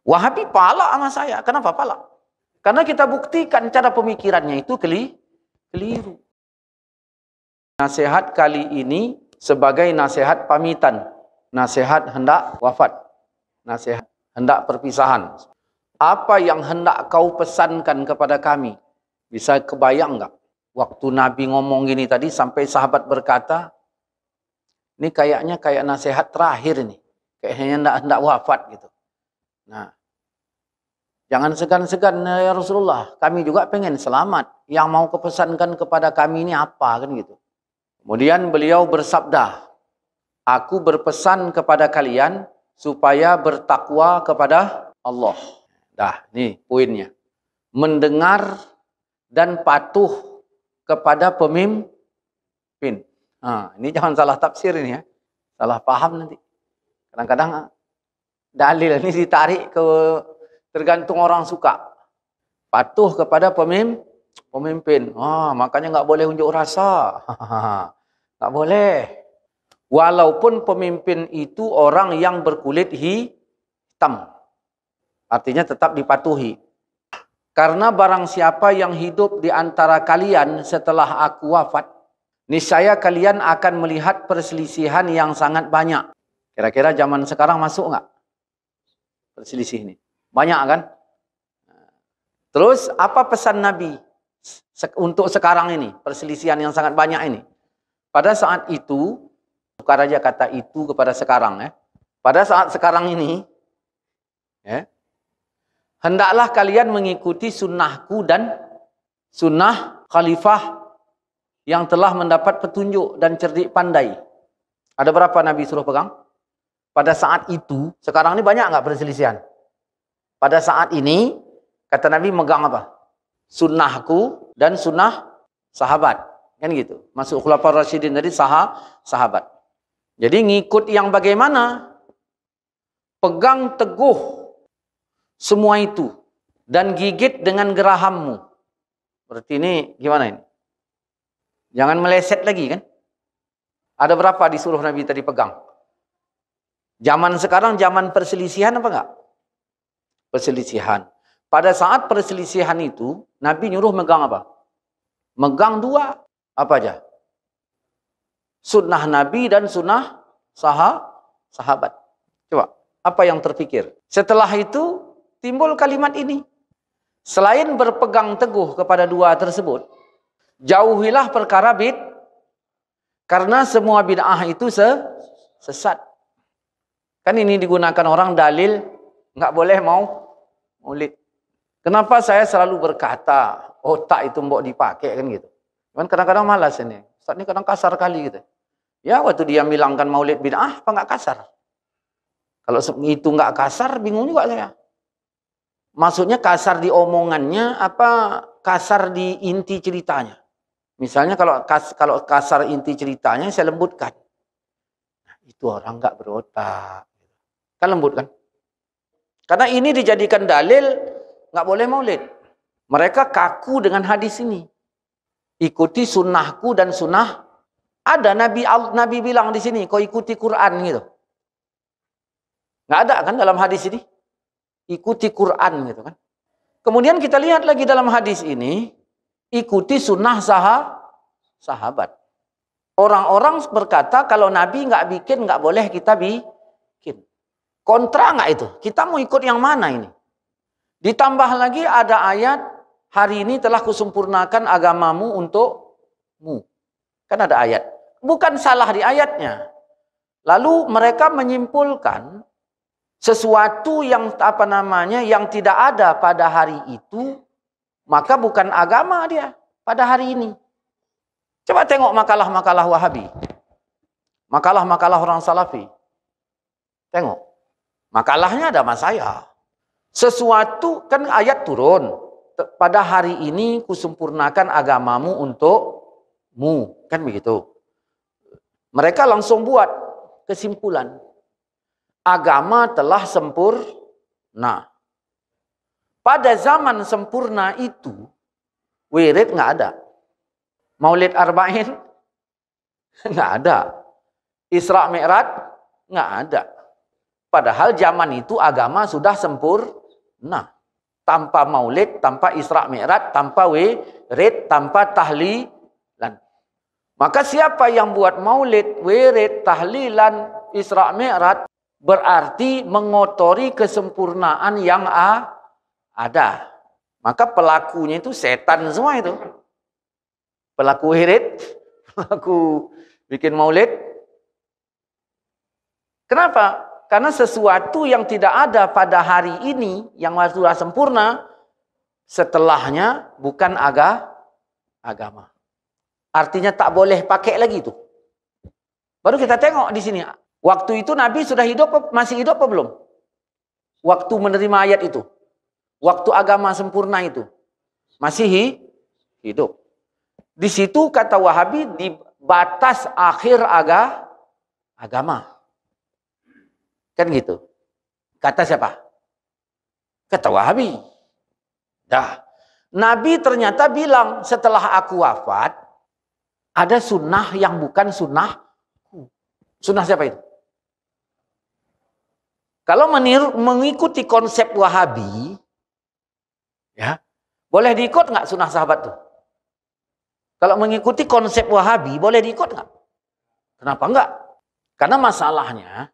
Wahabi palak sama saya. Kenapa palak? Karena kita buktikan cara pemikirannya itu keliru. Nasihat kali ini sebagai nasihat pamitan. Nasihat hendak wafat. Nasihat hendak perpisahan. Apa yang hendak kau pesankan kepada kami? Bisa kebayang enggak? Waktu Nabi ngomong gini tadi sampai sahabat berkata, ini kayaknya kayak nasihat terakhir ini. Kayaknya hendak wafat gitu. Nah, jangan segan-segan ya Rasulullah. Kami juga pengen selamat. Yang mau kepesankan kepada kami ini apa kan gitu. Kemudian beliau bersabda, aku berpesan kepada kalian supaya bertakwa kepada Allah. Dah, nih poinnya. Mendengar dan patuh kepada pemimpin. Nah, ini jangan salah tafsir ini ya. Salah paham nanti. Kadang-kadang dalil ini ditarik ke tergantung orang suka. Patuh kepada pemimpin. Makanya nggak boleh unjuk rasa. Nggak boleh. Walaupun pemimpin itu orang yang berkulit hitam. Artinya tetap dipatuhi. Karena barang siapa yang hidup di antara kalian setelah aku wafat, niscaya kalian akan melihat perselisihan yang sangat banyak. Kira-kira zaman sekarang masuk nggak perselisih ini? Banyak kan? Terus apa pesan Nabi untuk sekarang ini? Perselisihan yang sangat banyak ini. Pada saat itu, tukar aja kata itu kepada sekarang ya. Pada saat sekarang ini, ya, hendaklah kalian mengikuti sunnahku dan sunnah khalifah yang telah mendapat petunjuk dan cerdik pandai. Ada berapa Nabi suruh pegang? Pada saat itu, sekarang ini banyak nggak perselisihan? Pada saat ini, kata Nabi megang apa? Sunnahku dan sunnah sahabat. Kan gitu. Masuk khulafaur rasyidin tadi sahabat. Jadi ngikut yang bagaimana? Pegang teguh semua itu. Dan gigit dengan gerahammu. Berarti ini gimana ini? Jangan meleset lagi kan? Ada berapa disuruh Nabi tadi pegang? Zaman sekarang zaman perselisihan apa enggak? Perselisihan. Pada saat perselisihan itu, Nabi nyuruh megang apa? Megang dua. Apa aja? Sunnah Nabi dan sunnah sahabat. Coba, apa yang terpikir? Setelah itu, timbul kalimat ini. Selain berpegang teguh kepada dua tersebut, jauhilah perkara karena semua bid'ah itu sesat. Kan ini digunakan orang dalil nggak boleh maulid. Kenapa saya selalu berkata otak itu mbok dipakai kan gitu. Cuman kadang-kadang malas ini. Ustaz ini kadang kasar kali gitu. Ya waktu dia bilangkan maulid bid'ah apa nggak kasar? Kalau itu nggak kasar bingung juga saya. Maksudnya kasar di omongannya apa kasar di inti ceritanya? Misalnya kalau kasar inti ceritanya saya lembutkan. Nah, itu orang nggak berotak. Kan lembut kan? Karena ini dijadikan dalil nggak boleh maulid. Mereka kaku dengan hadis ini. Ikuti sunnahku dan sunnah. Ada Nabi bilang di sini, kau ikuti Quran gitu. Nggak ada kan dalam hadis ini? Ikuti Quran gitu kan. Kemudian kita lihat lagi dalam hadis ini, ikuti sunnah sahabat. Orang-orang berkata kalau Nabi nggak bikin, nggak boleh kita bikin. Kontra nggak itu? Kita mau ikut yang mana ini? Ditambah lagi ada ayat, hari ini telah kusempurnakan agamamu untukmu. Kan ada ayat. Bukan salah di ayatnya. Lalu mereka menyimpulkan sesuatu yang yang tidak ada pada hari itu, maka bukan agama dia pada hari ini. Coba tengok makalah-makalah Wahabi. Makalah-makalah orang Salafi. Tengok. Makalahnya ada mas saya. Sesuatu, kan ayat turun. Pada hari ini kusempurnakan agamamu untukmu. Kan begitu. Mereka langsung buat kesimpulan. Agama telah sempurna. Pada zaman sempurna itu, wirid nggak ada. Maulid Arba'in nggak ada. Isra Mi'raj nggak ada. Padahal zaman itu agama sudah sempurna. Tanpa maulid, tanpa Isra Mi'raj, tanpa wirid, tanpa tahlilan. Maka siapa yang buat maulid, wirid, tahlilan, Isra Mi'raj, berarti mengotori kesempurnaan yang ada. Maka pelakunya itu setan semua itu. Pelaku wirid, pelaku bikin maulid. Kenapa? Karena sesuatu yang tidak ada pada hari ini, yang sudah sempurna, setelahnya bukan agama. Artinya tak boleh pakai lagi itu. Baru kita tengok di sini. Waktu itu Nabi sudah hidup, masih hidup apa belum? Waktu menerima ayat itu. Waktu agama sempurna itu. Masih hidup. Di situ kata Wahabi di batas akhir agama. Kan gitu. Kata siapa? Kata Wahabi. Dah. Nabi ternyata bilang setelah aku wafat ada sunnah yang bukan sunnah. Sunnah siapa itu? Kalau mengikuti konsep Wahabi, ya, boleh diikut nggak sunnah sahabat tuh? Kalau mengikuti konsep Wahabi, boleh diikut nggak? Kenapa enggak? Karena masalahnya,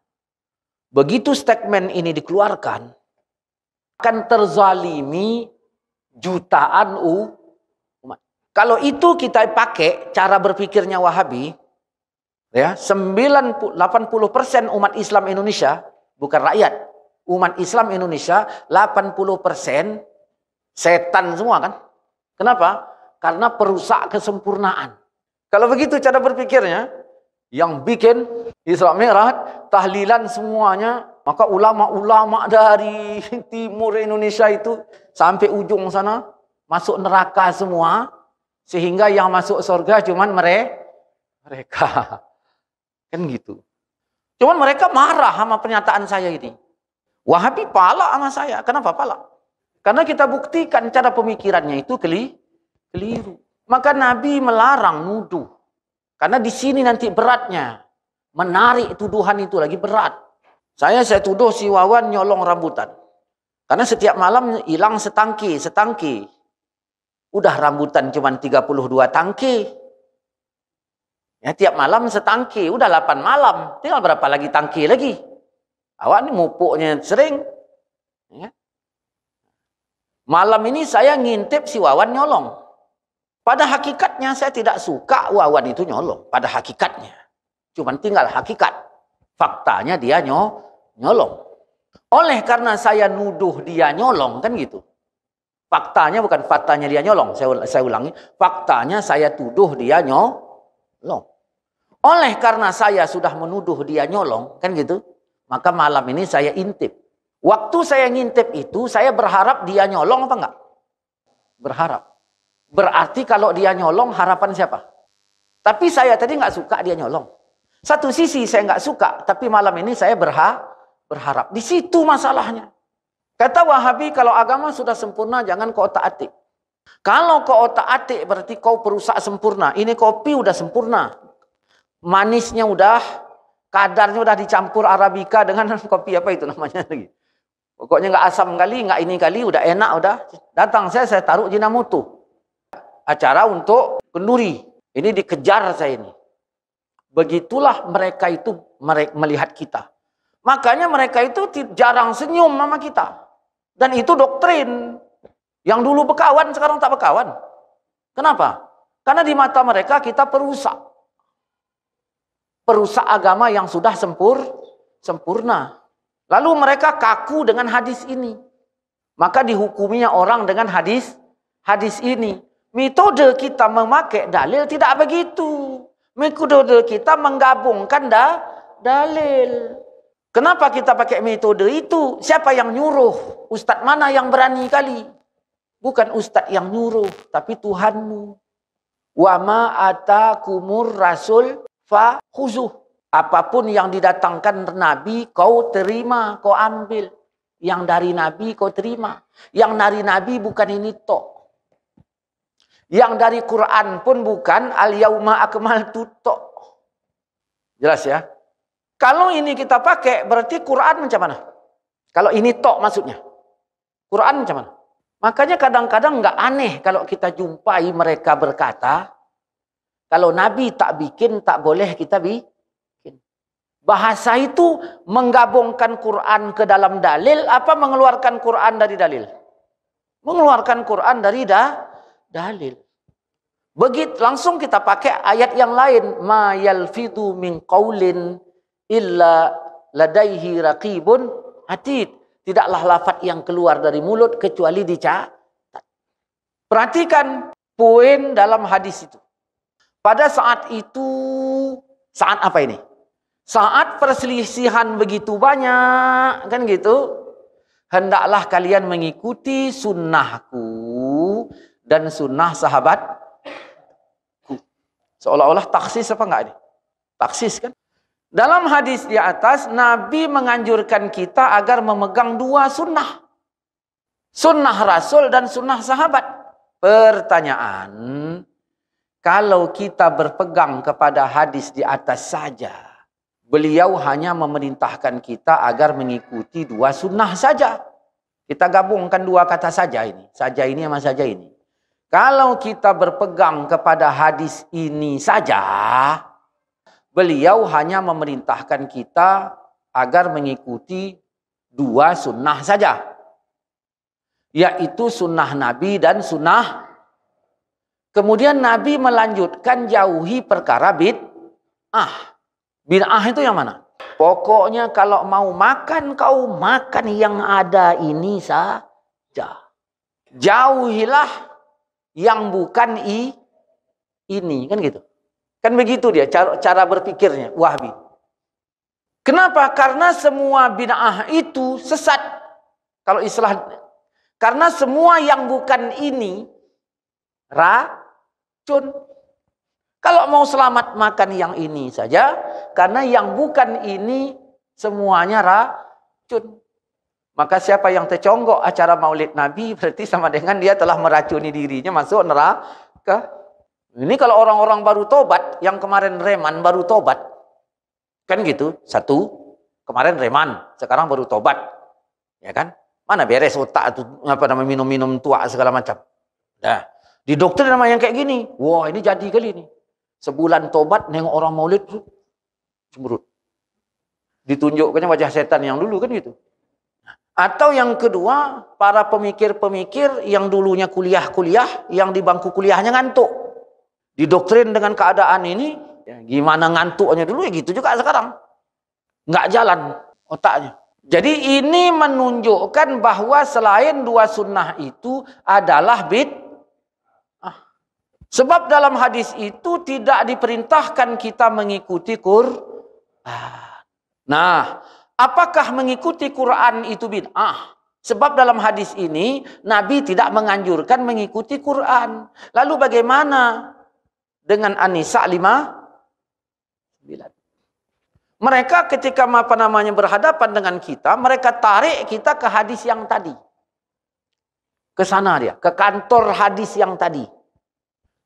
begitu statement ini dikeluarkan, akan terzalimi jutaan umat. Kalau itu kita pakai cara berpikirnya Wahabi, ya, 80% umat Islam Indonesia, bukan rakyat, umat Islam Indonesia 80% setan semua kan? Kenapa? Karena perusak kesempurnaan. Kalau begitu cara berpikirnya, yang bikin Isra Mi'raj, tahlilan semuanya, maka ulama-ulama dari timur Indonesia itu sampai ujung sana masuk neraka semua, sehingga yang masuk surga cuman mereka. Kan gitu. Cuman mereka marah sama pernyataan saya ini. Wahabi palak sama saya. Kenapa palak? Karena kita buktikan cara pemikirannya itu keliru. Maka Nabi melarang nuduh. Karena di sini nanti beratnya. Menarik tuduhan itu lagi berat. Saya tuduh si Wawan nyolong rambutan. Karena setiap malam hilang setangki. Udah rambutan cuma 32 tangki. Ya, tiap malam setangki. Udah 8 malam. Tinggal berapa lagi tangki lagi. Awak ini mupuknya sering. Ya. Malam ini saya ngintip si Wawan nyolong. Pada hakikatnya saya tidak suka Wawan itu nyolong. Pada hakikatnya. Cuman tinggal hakikat. Faktanya dia nyolong. Oleh karena saya nuduh dia nyolong. Kan gitu. Faktanya bukan faktanya dia nyolong. Saya ulangi. Faktanya saya tuduh dia nyolong. Oleh karena saya sudah menuduh dia nyolong. Kan gitu. Maka malam ini saya intip. Waktu saya ngintip itu, saya berharap dia nyolong apa enggak? Berharap. Berarti kalau dia nyolong, harapan siapa? Tapi saya tadi nggak suka dia nyolong. Satu sisi saya nggak suka, tapi malam ini saya berharap. Di situ masalahnya. Kata Wahabi, kalau agama sudah sempurna, jangan kau otak-atik. Kalau kau otak-atik, berarti kau perusak sempurna. Ini kopi udah sempurna. Manisnya udah, kadarnya udah dicampur Arabica dengan kopi apa itu namanya lagi. Pokoknya nggak asam kali, nggak ini kali, udah enak, udah. Datang saya taruh Jinamoto. Acara untuk kenduri. Ini dikejar saya ini. Begitulah mereka itu melihat kita. Makanya mereka itu jarang senyum sama kita. Dan itu doktrin. Yang dulu berkawan, sekarang tak berkawan. Kenapa? Karena di mata mereka kita perusak. Perusak agama yang sudah sempurna. Lalu mereka kaku dengan hadis ini. Maka dihukuminya orang dengan hadis ini. Metode kita memakai dalil tidak begitu. Metode kita menggabungkan dalil. Kenapa kita pakai metode itu? Siapa yang nyuruh? Ustadz mana yang berani kali? Bukan ustadz yang nyuruh, tapi Tuhanmu. Wa ma atakumur rasul fa khuzuh. Apapun yang didatangkan Nabi, kau terima, kau ambil. Yang dari Nabi, kau terima. Yang dari Nabi bukan ini tok. Yang dari Quran pun bukan al-yauma akmaltu tok. Jelas ya? Kalau ini kita pakai, berarti Quran macam mana? Kalau ini tok maksudnya. Quran macam mana? Makanya kadang-kadang nggak aneh kalau kita jumpai mereka berkata, kalau Nabi tak bikin, tak boleh kita bikin. Bahasa itu menggabungkan Quran ke dalam dalil, apa mengeluarkan Quran dari dalil? Mengeluarkan Quran dari dalil. Begitu langsung kita pakai ayat yang lain, ma yalfidu min qaulin illa ladaihi raqibun atid. Tidaklah lafaz yang keluar dari mulut kecuali dicatat. Perhatikan poin dalam hadis itu. Pada saat itu, saat apa ini? Saat perselisihan begitu banyak, kan gitu. Hendaklah kalian mengikuti sunnahku dan sunnah sahabatku. Seolah-olah taksis apa enggak ini? Taksis kan? Dalam hadis di atas, Nabi menganjurkan kita agar memegang dua sunnah. Sunnah Rasul dan sunnah sahabat. Pertanyaan, kalau kita berpegang kepada hadis di atas saja, beliau hanya memerintahkan kita agar mengikuti dua sunnah saja. Kita gabungkan dua kata saja ini. Saja ini sama saja ini. Kalau kita berpegang kepada hadis ini saja, beliau hanya memerintahkan kita agar mengikuti dua sunnah saja. Yaitu sunnah Nabi dan sunnah. Kemudian Nabi melanjutkan jauhi perkara bid'ah. Bid'ah itu yang mana? Pokoknya kalau mau makan, kau makan yang ada ini saja. Jauhilah yang bukan ini. Kan gitu. Kan begitu dia cara berpikirnya, Wahabi. Kenapa? Karena semua bid'ah itu sesat. Kalau istilah, karena semua yang bukan ini racun. Kalau mau selamat makan yang ini saja, karena yang bukan ini semuanya racun. Maka siapa yang terconggok acara Maulid Nabi berarti sama dengan dia telah meracuni dirinya masuk neraka. Ini kalau orang-orang baru tobat, yang kemarin reman baru tobat. Kan gitu, satu, kemarin reman, sekarang baru tobat. Ya kan? Mana beres otak itu, apa namanya, minum-minum tua segala macam. Nah, di dokter nama yang kayak gini, wah ini jadi kali ini. Sebulan tobat, nengok orang maulid, cemberut. Ditunjukkannya wajah setan yang dulu, kan gitu. Atau yang kedua, para pemikir-pemikir yang dulunya kuliah-kuliah, yang di bangku kuliahnya ngantuk. Didoktrin dengan keadaan ini, ya, gimana ngantuknya dulu, ya gitu juga sekarang. Nggak jalan otaknya. Jadi ini menunjukkan bahwa selain dua sunnah itu adalah bid'ah. Sebab dalam hadis itu tidak diperintahkan kita mengikuti Quran. Nah, apakah mengikuti Quran itu bid'ah? Sebab dalam hadis ini, Nabi tidak menganjurkan mengikuti Quran. Lalu bagaimana dengan An-Nisa 5:9. Mereka ketika berhadapan dengan kita, mereka tarik kita ke hadis yang tadi. Ke sana dia, ke kantor hadis yang tadi.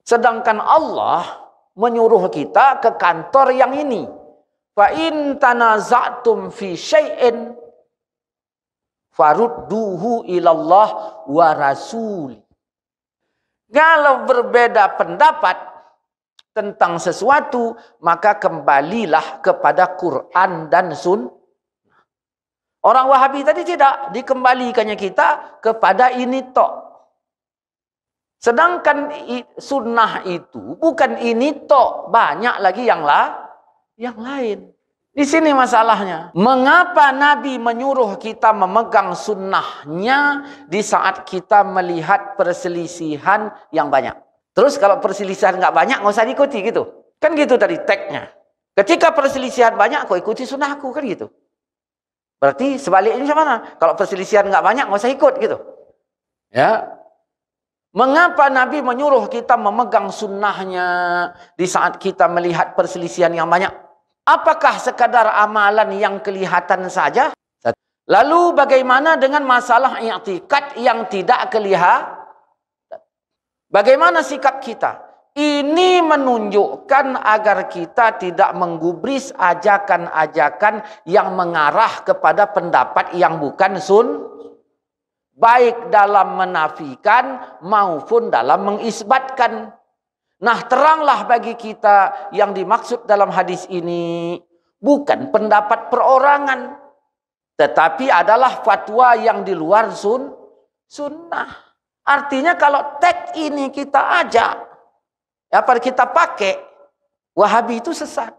Sedangkan Allah menyuruh kita ke kantor yang ini. Fa in tanaza'tum fi syai'in farudduhu ilallah wa rasul. Kalau berbeda pendapat tentang sesuatu, maka kembalilah kepada Quran dan Sunnah. Orang Wahabi tadi tidak, dikembalikannya kita kepada ini tok. Sedangkan sunnah itu bukan ini tok, banyak lagi yang lain. Di sini masalahnya. Mengapa Nabi menyuruh kita memegang sunnahnya di saat kita melihat perselisihan yang banyak? Terus kalau perselisihan nggak banyak, nggak usah diikuti gitu. Kan gitu tadi tagnya. Ketika perselisihan banyak, kau ikuti sunnahku, kan gitu. Berarti sebaliknya macam mana? Kalau perselisihan nggak banyak, nggak usah ikut gitu. Ya. Mengapa Nabi menyuruh kita memegang sunnahnya di saat kita melihat perselisihan yang banyak? Apakah sekadar amalan yang kelihatan saja? Lalu bagaimana dengan masalah i'tikad yang tidak kelihatan? Bagaimana sikap kita? Ini menunjukkan agar kita tidak menggubris ajakan-ajakan yang mengarah kepada pendapat yang bukan baik dalam menafikan maupun dalam mengisbatkan. Nah, teranglah bagi kita yang dimaksud dalam hadis ini bukan pendapat perorangan, tetapi adalah fatwa yang di luar sunnah. Artinya kalau teks ini kita ajak, apa kita pakai, Wahabi itu sesat.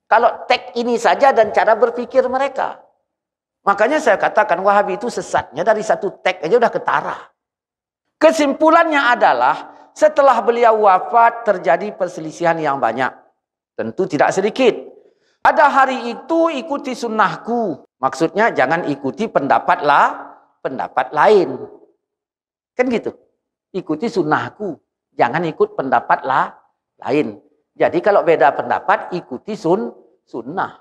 Kalau teks ini saja dan cara berpikir mereka. Makanya saya katakan Wahabi itu sesatnya dari satu teks aja udah ketara. Kesimpulannya adalah setelah beliau wafat terjadi perselisihan yang banyak. Tentu tidak sedikit. Pada hari itu ikuti sunnahku. Maksudnya jangan ikuti pendapat lain. Kan gitu. Ikuti sunnahku. Jangan ikut pendapat lain. Jadi kalau beda pendapat ikuti sunnah.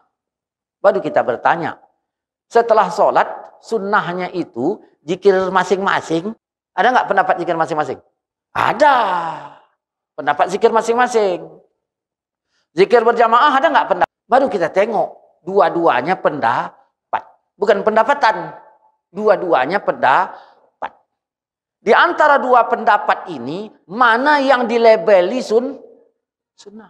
Baru kita bertanya. Setelah sholat, sunnahnya itu zikir masing-masing. Ada nggak pendapat zikir masing-masing? Ada. Pendapat zikir masing-masing. Zikir berjamaah ada nggak pendapat? Baru kita tengok. Dua-duanya pendapat. Bukan pendapatan. Dua-duanya pendapat. Di antara dua pendapat ini, mana yang dilabeli sunnah?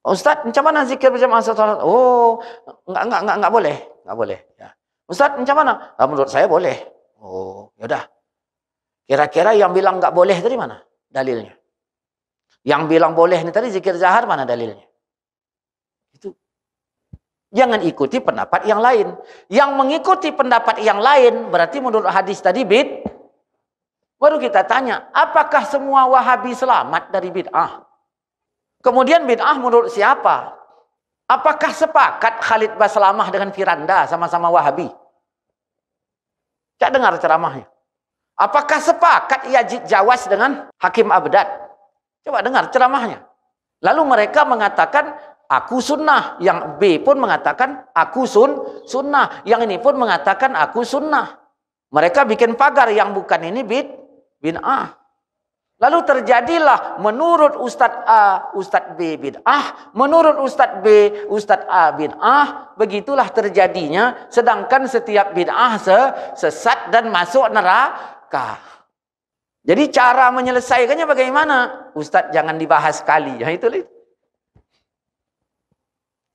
Ustaz, macam mana zikir berjamaah sholat? Oh, enggak boleh. Enggak boleh. Ya. Ustaz, macam mana? Menurut saya boleh. Oh, yaudah. Kira-kira yang bilang enggak boleh dari mana? Dalilnya. Yang bilang boleh ini tadi zikir jahar, mana dalilnya? Itu. Jangan ikuti pendapat yang lain. Yang mengikuti pendapat yang lain, berarti menurut hadis tadi baru kita tanya, apakah semua Wahabi selamat dari bid'ah? Kemudian bid'ah menurut siapa? Apakah sepakat Khalid Baslamah dengan Firanda sama-sama Wahabi? Cak dengar ceramahnya. Apakah sepakat Yazid Jawas dengan Hakim Abdad? Coba dengar ceramahnya. Lalu mereka mengatakan, aku sunnah. Yang B pun mengatakan, aku sunnah. Yang ini pun mengatakan, aku sunnah. Mereka bikin pagar yang bukan ini bid'ah. Lalu terjadilah menurut Ustadz A, Ustadz B bid'ah, menurut Ustadz B, Ustadz A bid'ah, begitulah terjadinya, sedangkan setiap bid'ah sesat dan masuk neraka. Jadi cara menyelesaikannya bagaimana? Ustadz jangan dibahas sekali, ya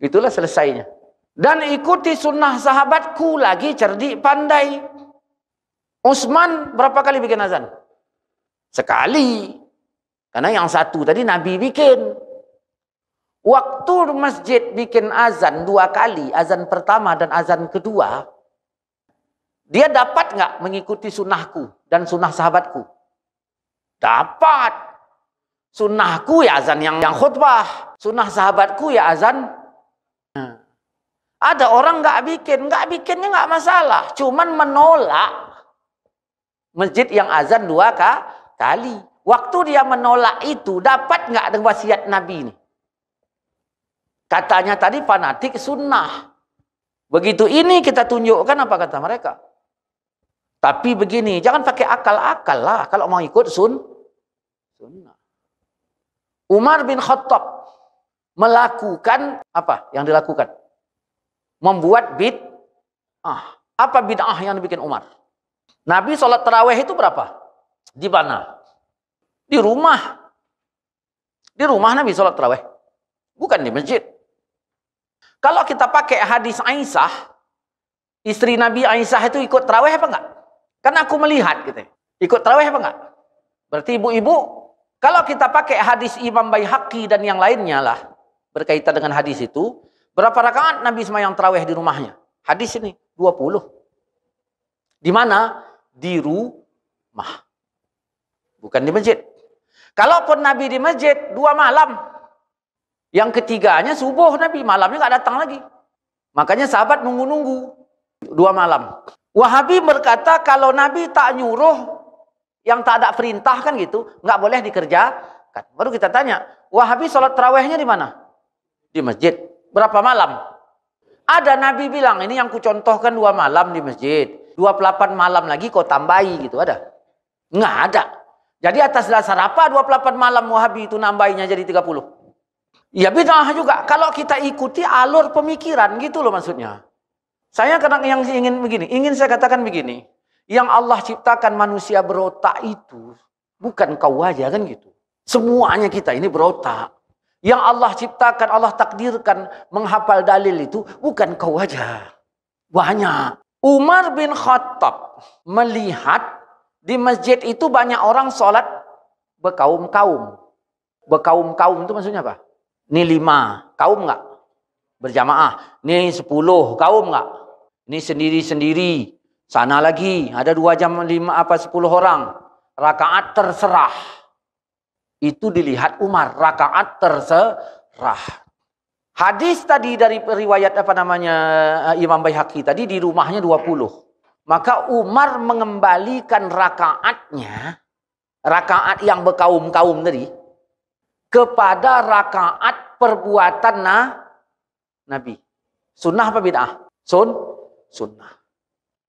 itulah selesainya. Dan ikuti sunnah sahabatku lagi cerdik pandai. Utsman berapa kali bikin azan? Sekali. Karena yang satu tadi Nabi bikin. Waktu masjid bikin azan 2 kali. Azan pertama dan azan kedua. Dia dapat nggak mengikuti sunnahku dan sunnah sahabatku? Dapat. Sunnahku ya azan yang khutbah. Sunnah sahabatku ya azan. Ada orang nggak bikin. Nggak bikinnya nggak masalah. Cuman menolak masjid yang azan 2 kali. Waktu dia menolak itu, dapat nggak dengan wasiat Nabi ini? Katanya tadi fanatik sunnah. Begitu ini kita tunjukkan apa kata mereka. Tapi begini, jangan pakai akal-akal lah kalau mau ikut sunnah. Umar bin Khattab melakukan apa yang dilakukan? Membuat bid'ah. Apa bid'ah yang dibikin Umar? Nabi sholat tarawih itu berapa? Di mana? Di rumah. Di rumah Nabi sholat tarawih. Bukan di masjid. Kalau kita pakai hadis Aisyah, istri Nabi Aisyah itu ikut tarawih apa enggak? Kan aku melihat gitu. Ikut tarawih apa enggak? Berarti ibu-ibu, kalau kita pakai hadis Imam Baihaqi dan yang lainnya lah, berkaitan dengan hadis itu, berapa rakaat Nabi sembahyang tarawih di rumahnya? Hadis ini 20. Di mana? Di rumah. Bukan di masjid. Kalaupun Nabi di masjid 2 malam. Yang ketiganya subuh Nabi. Malamnya nggak datang lagi. Makanya sahabat nunggu-nunggu 2 malam. Wahabi berkata kalau Nabi tak nyuruh yang tak ada perintah kan gitu. Nggak boleh dikerjakan. Baru kita tanya. Wahabi sholat tarawihnya di mana? Di masjid. Berapa malam? Ada Nabi bilang ini yang kucontohkan 2 malam di masjid. 28 malam lagi kau tambahi gitu. Ada? Nggak ada. Jadi atas dasar apa 28 malam Wahabi itu nambahinya jadi 30? Ya bid'ah juga. Kalau kita ikuti alur pemikiran gitu loh maksudnya. Saya kadang yang ingin saya katakan begini. Yang Allah ciptakan manusia berotak itu bukan kau aja kan gitu. Semuanya kita ini berotak. Yang Allah ciptakan, Allah takdirkan menghafal dalil itu bukan kau aja. Banyak. Umar bin Khattab melihat di masjid itu banyak orang sholat berkaum-kaum. Berkaum-kaum itu maksudnya apa? Ini 5, kaum nggak? Berjamaah. Ini 10, kaum nggak? Ini sendiri-sendiri. Sana lagi, ada 2 jam 10 orang. Rakaat terserah. Itu dilihat Umar, rakaat terserah. Hadis tadi dari riwayat Imam Baihaqi tadi di rumahnya 20. Maka Umar mengembalikan rakaatnya, rakaat yang berkaum-kaum tadi, kepada rakaat perbuatan Nabi. Sunnah apa bid'ah? Sunnah.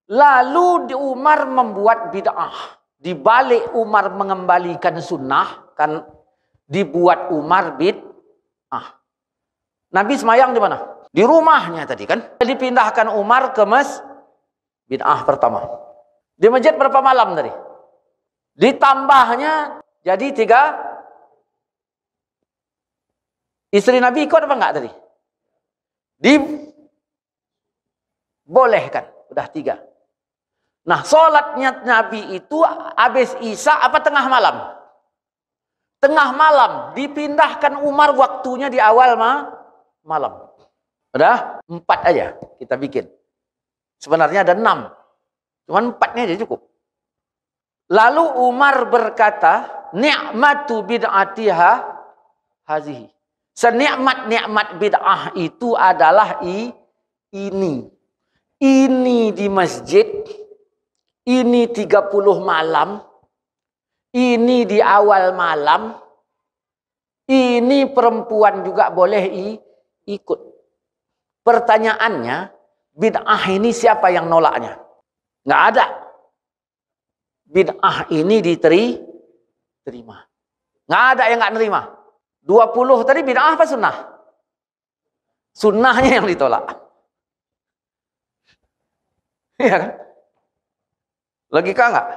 Lalu Umar membuat bid'ah. Di balik Umar mengembalikan sunnah, kan dibuat Umar bid'ah. Nabi semayang di mana? Di rumahnya tadi kan. Dipindahkan Umar ke bid'ah pertama. Di masjid berapa malam tadi? Ditambahnya jadi 3. Istri Nabi ikut apa enggak tadi? Dibolehkan. Udah 3. Nah, sholatnya Nabi itu habis Isya apa tengah malam? Tengah malam. Dipindahkan Umar waktunya di awal malam. Udah 4 aja kita bikin. Sebenarnya ada 6. Cuman 4-nya aja cukup. Lalu Umar berkata, ni'matu bid'atiha hazihi. Senikmat-nikmat bid'ah itu adalah ini. Ini di masjid. Ini 30 malam. Ini di awal malam. Ini perempuan juga boleh ikut. Pertanyaannya, bid'ah ini siapa yang nolaknya? Nggak ada. Bid'ah ini diterima. Nggak ada yang nggak nerima. 20 tadi bid'ah apa sunnah? Sunnahnya yang ditolak. Iya kan? Logika nggak?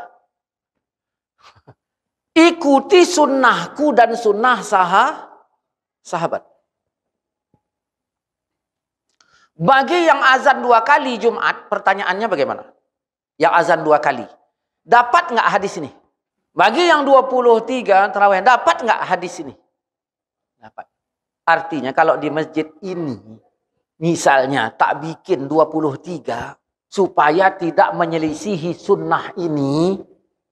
Ikuti sunnahku dan sunnah sahabat. Bagi yang azan 2 kali Jumat, pertanyaannya bagaimana? Yang azan 2 kali. Dapat nggak hadis ini? Bagi yang 23 tarawih, dapat nggak hadis ini? Dapat. Artinya kalau di masjid ini, misalnya tak bikin 23, supaya tidak menyelisihi sunnah ini,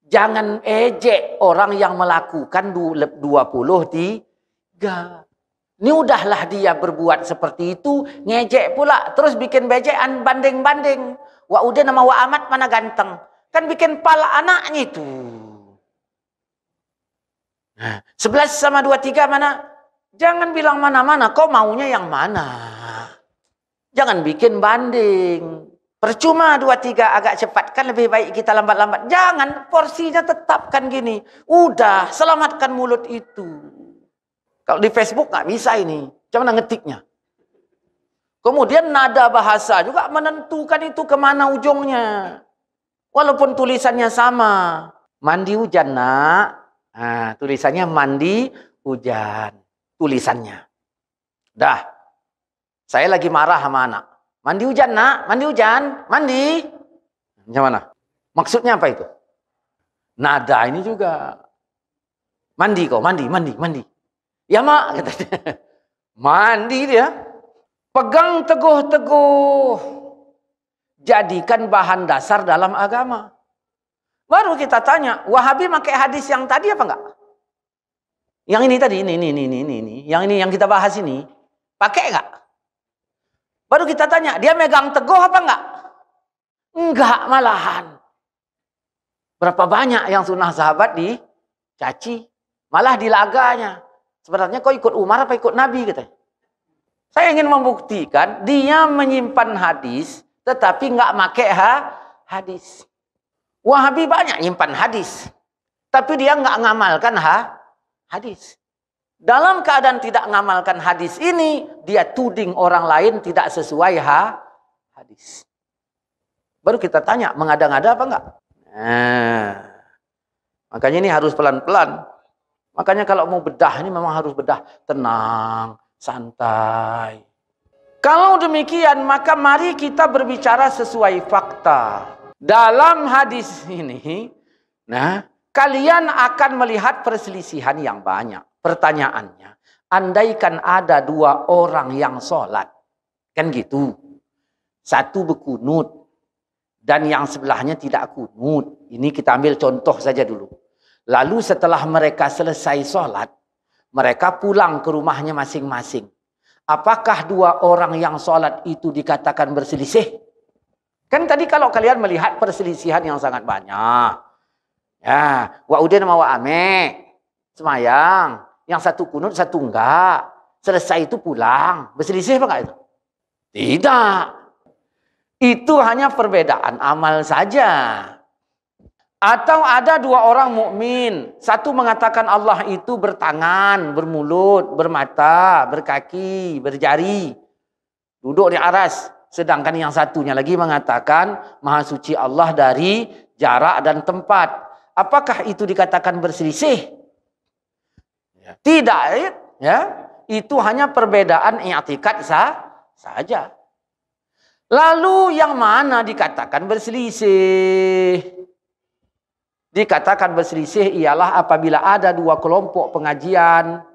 jangan ejek orang yang melakukan 23. Ini udahlah dia berbuat seperti itu, ngejek pula, terus bikin bejekan banding-banding. Wa udah nama wa amat mana ganteng. Kan bikin pala anaknya itu. Nah, 11 sama 23 mana? Jangan bilang mana-mana, kau maunya yang mana? Jangan bikin banding. Percuma 23 agak cepat, kan lebih baik kita lambat-lambat. Jangan, porsinya tetapkan gini. Udah, selamatkan mulut itu. Kalau di Facebook nggak bisa ini. Cuman ngetiknya. Kemudian nada bahasa juga menentukan itu kemana ujungnya. Walaupun tulisannya sama. Mandi hujan nak. Nah, tulisannya mandi hujan. Tulisannya. Dah. Saya lagi marah sama anak. Mandi hujan nak. Mandi hujan. Mandi. Macam mana? Maksudnya apa itu? Nada ini juga. Mandi kau. Mandi. Ya mak, katanya. Mandi dia. Pegang teguh-teguh. Jadikan bahan dasar dalam agama. Baru kita tanya, Wahabi pakai hadis yang tadi apa enggak? Yang ini tadi, ini. Yang ini yang kita bahas ini. Pakai enggak? Baru kita tanya, dia megang teguh apa enggak? Enggak malahan. Berapa banyak yang sunnah sahabat dicaci. Malah dilaganya. Sebenarnya kau ikut Umar apa ikut Nabi katanya. Saya ingin membuktikan dia menyimpan hadis tetapi nggak pakai hadis. Wahabi banyak nyimpan hadis. Tapi dia nggak ngamalkan hadis. Dalam keadaan tidak ngamalkan hadis ini, dia tuding orang lain tidak sesuai hadis. Baru kita tanya, mengada-ngada apa enggak? Nah, makanya ini harus pelan-pelan. Makanya kalau mau bedah ini memang harus bedah tenang, santai. Kalau demikian, maka mari kita berbicara sesuai fakta. Dalam hadis ini, nah, kalian akan melihat perselisihan yang banyak. Pertanyaannya, andaikan ada dua orang yang sholat, kan gitu. Satu berkunut, dan yang sebelahnya tidak kunut. Ini kita ambil contoh saja dulu. Lalu setelah mereka selesai sholat, mereka pulang ke rumahnya masing-masing. Apakah dua orang yang sholat itu dikatakan berselisih? Kan tadi kalau kalian melihat perselisihan yang sangat banyak. Ya, wa'udin sama wa'ame, semayang. Yang satu kunut, satu enggak. Selesai itu pulang. Berselisih apa enggak itu? Tidak. Itu hanya perbedaan amal saja. Atau ada dua orang mukmin, satu mengatakan Allah itu bertangan, bermulut, bermata, berkaki, berjari, duduk di aras. Sedangkan yang satunya lagi mengatakan Maha Suci Allah dari jarak dan tempat. Apakah itu dikatakan berselisih? Tidak, ya. Itu hanya perbedaan i'tikad saja. Lalu yang mana dikatakan berselisih? Dikatakan berselisih ialah apabila ada dua kelompok pengajian.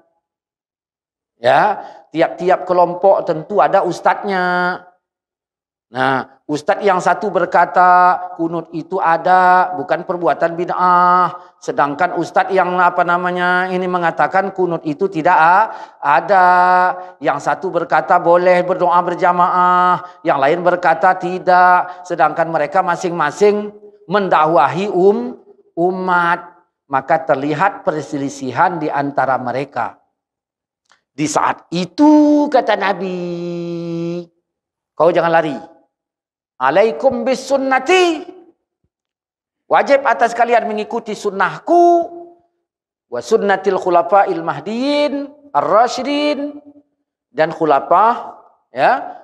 Ya, tiap-tiap kelompok tentu ada ustadznya. Nah, ustadz yang satu berkata kunut itu ada, bukan perbuatan bid'ah. Sedangkan ustadz yang ini mengatakan kunut itu tidak ada. Yang satu berkata boleh berdoa berjamaah, yang lain berkata tidak. Sedangkan mereka masing-masing mendakwahi umat. Maka terlihat perselisihan di antara mereka. Di saat itu kata Nabi, kau jangan lari. Alaikum bis sunnati. Wajib atas kalian mengikuti sunnahku. Wa sunnatil khulafa'il mahdiyin ar-rasyidin. Dan khulafah, ya.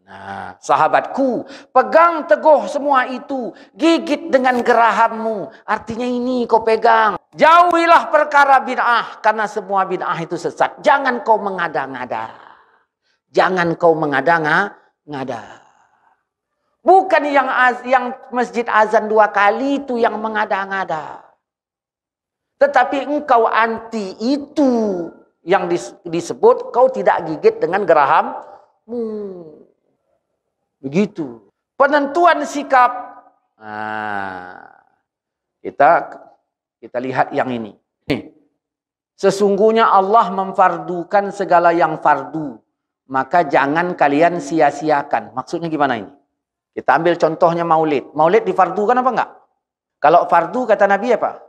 Nah, sahabatku, pegang teguh semua itu. Gigit dengan gerahammu. Artinya ini kau pegang. Jauhilah perkara bid'ah. Karena semua bid'ah itu sesat. Jangan kau mengada-ngada. Jangan kau mengada-ngada. Bukan yang masjid azan 2 kali itu yang mengada-ngada. Tetapi engkau anti itu yang disebut kau tidak gigit dengan gerahammu. Begitu. Penentuan sikap. Nah, kita lihat yang ini. Sesungguhnya Allah memfardukan segala yang fardu. Maka jangan kalian sia-siakan. Maksudnya gimana ini? Kita ambil contohnya maulid. Maulid difardukan apa enggak? Kalau fardu kata Nabi apa?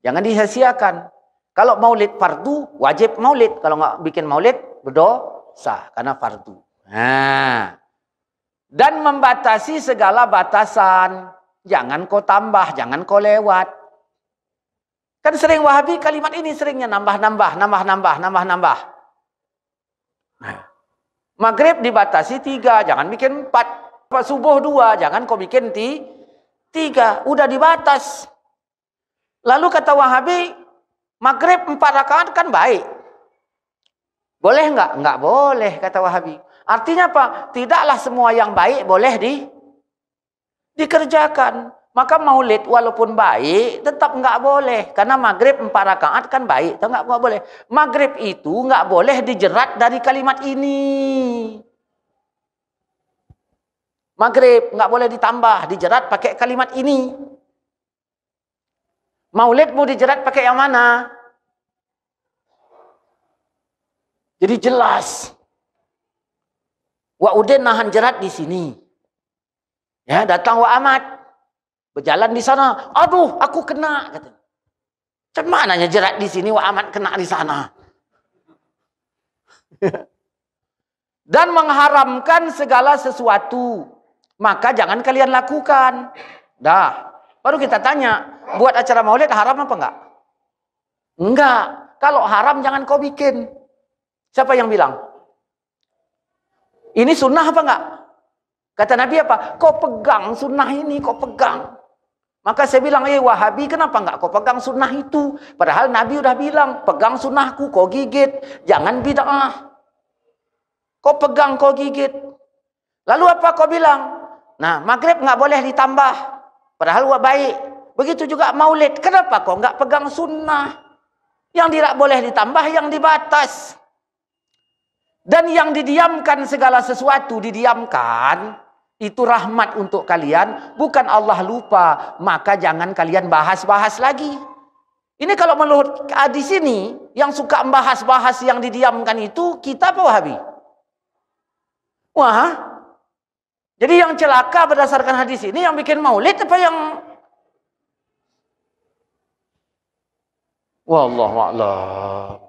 Jangan disia-siakan. Kalau maulid fardu, wajib maulid. Kalau enggak bikin maulid, berdosa. Karena fardu. Nah. Dan membatasi segala batasan. Jangan kau tambah, jangan kau lewat. Kan sering Wahabi kalimat ini seringnya nambah-nambah. Maghrib dibatasi 3, jangan bikin 4. Subuh 2, jangan kau bikin 3. Udah dibatas. Lalu kata Wahabi, maghrib 4 rakaat kan baik. Boleh enggak? Enggak boleh kata Wahabi. Artinya apa? Tidaklah semua yang baik boleh dikerjakan. Maka maulid walaupun baik tetap enggak boleh. Karena maghrib 4 rakaat kan baik. Enggak boleh. Maghrib itu enggak boleh dijerat dari kalimat ini. Maghrib nggak boleh ditambah, dijerat pakai kalimat ini. Maulid mau dijerat pakai yang mana? Jadi jelas. Wa'udin nahan jerat di sini. Ya, datang wa amat. Berjalan di sana. Aduh, aku kena. Kata. Macam mananya jerat di sini, wa amat kena di sana. Dan mengharamkan segala sesuatu. Maka jangan kalian lakukan. Dah. Baru kita tanya, buat acara maulid haram apa enggak? Enggak. Kalau haram jangan kau bikin. Siapa yang bilang? Ini sunnah apa enggak? Kata Nabi apa? Kau pegang sunnah ini, kau pegang. Maka saya bilang, Wahabi kenapa enggak kau pegang sunnah itu? Padahal Nabi udah bilang, pegang sunnahku, kau gigit. Jangan bid'ah. Kau pegang, kau gigit. Lalu apa kau bilang? Nah, maghrib enggak boleh ditambah. Padahal baik. Begitu juga maulid. Kenapa kau enggak pegang sunnah? Yang tidak boleh ditambah, yang dibatas. Dan yang didiamkan segala sesuatu, didiamkan. Itu rahmat untuk kalian, bukan Allah lupa, maka jangan kalian bahas-bahas lagi. Ini kalau menurut di sini yang suka membahas-bahas yang didiamkan itu kita apa Wahabi? Wah. Jadi yang celaka berdasarkan hadis ini yang bikin maulid apa yang wallahu a'lam.